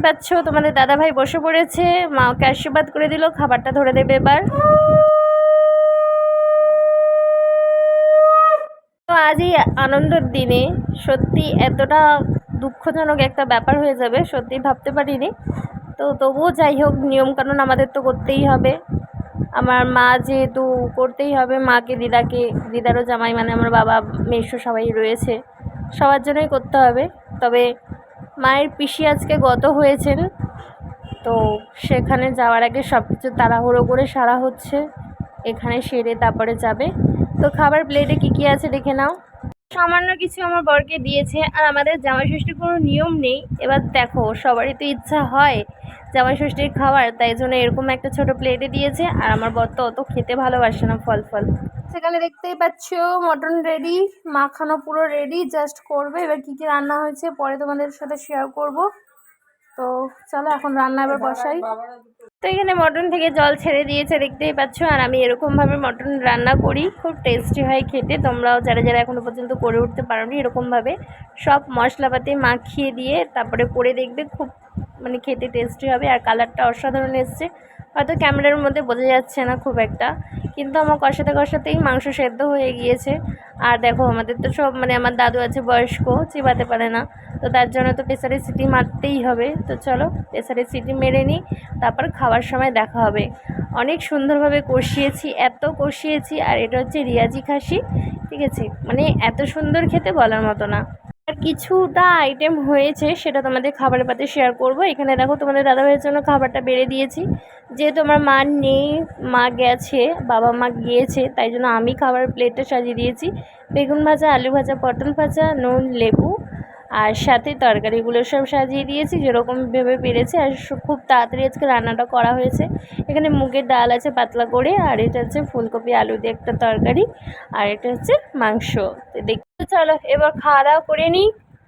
পাচ্ছ তোমাদের দাদাভাই বসে পড়েছে, মাকে আশীর্বাদ করে দিল, খাবারটা ধরে দেবে এবার। তো আজ এই আনন্দের দিনে সত্যি এতটা দুঃখজনক একটা ব্যাপার হয়ে যাবে সত্যি ভাবতে পারিনি। তো তবুও যাই হোক, নিয়মকানুন আমাদের তো করতেই হবে। আমার মা যেহেতু করতেই হবে, মাকে দিদাকে, দিদারও জামাই মানে আমার বাবা মেসো সবাই রয়েছে, সবার জন্যই করতে হবে। তবে মায়ের পিসি আজকে গত হয়েছেন, তো সেখানে যাওয়ার আগে সব কিছু তাড়াহুড়ো করে সারা হচ্ছে, এখানে সেরে তারপরে যাবে। তো খাবার প্লেটে কী কী আছে দেখে নাও। সামান্য কিছু আমার বরকে দিয়েছে, আর আমাদের জামাই ষষ্ঠীর কোনো নিয়ম নেই। এবার দেখো সবারই তো ইচ্ছা হয় জামাই ষষ্ঠীর খাবার, তাই জন্য এরকম একটা ছোট প্লেটে দিয়েছে। আর আমার বর তো অত খেতে ভালোবাসে না ফল। সেখানে দেখতেই পাচ্ছ মটন রেডি, মাখানো পুরো রেডি, জাস্ট করবে। এবার কী কী রান্না হয়েছে পরে তোমাদের সাথে শেয়ার করব। তো চলো এখন রান্না এবার বসাই। তো এখানে মটন থেকে জল ছেড়ে দিয়েছে দেখতেই পাচ্ছ, আর আমি এরকমভাবে মটন রান্না করি, খুব টেস্টি হয় খেতে। তোমরাও যারা যারা এখনও পর্যন্ত করে উঠতে পারোনি এরকমভাবে সব মশলাপাতি মাখিয়ে দিয়ে তারপরে করে দেখবে, খুব মানে খেতে টেস্টি হবে। আর কালারটা অসাধারণ এসছে, হয়তো ক্যামেরার মধ্যে বোঝা যাচ্ছে না খুব একটা, কিন্তু আমার কষাতেই মাংস সেদ্ধ হয়ে গিয়েছে। আর দেখো আমাদের তো সব মানে আমার দাদু আছে বয়স্ক, চিবাতে পারে না, তো তার জন্য তো প্রেসারে সিটি মারতেই হবে। তো চলো প্রেসারে সিটি মেরে নিই, তারপর খাওয়ার সময় দেখা হবে। অনেক সুন্দরভাবে কষিয়েছি, এত কষিয়েছি। আর এটা হচ্ছে রিয়াজি খাসি, ঠিক আছে, মানে এত সুন্দর খেতে বলার মতো না। আর কিছুটা আইটেম হয়েছে সেটা তোমাদের খাবারের পাতে শেয়ার করব। এখানে দেখো তোমাদের দাদাভাইয়ের জন্য খাবারটা বেড়ে দিয়েছি, যেহেতু আমার মা নেই, মা গেছে, বাবা মা গিয়েছে, তাই জন্য আমি খাবারের প্লেটটা সাজিয়ে দিয়েছি। বেগুন ভাজা, আলু ভাজা, পটল ভাজা, নুন, লেবু, আর সাথে তরকারিগুলো সব সাজিয়ে দিয়েছি যেরকম ভেবে পেরেছে। আর খুব তাড়াতাড়ি আজকে রান্নাটা করা হয়েছে। এখানে মুগের ডাল আছে পাতলা করে, আর এটা হচ্ছে ফুলকপি আলু দিয়ে একটা তরকারি, আর এটা হচ্ছে মাংস। দেখতে চলো এবার খাওয়া দাওয়া করে নিই,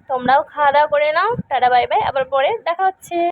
তোমরাও খাওয়া দাওয়া করে নাও। টাটা বাই বাই, আবার পরে দেখা হচ্ছে।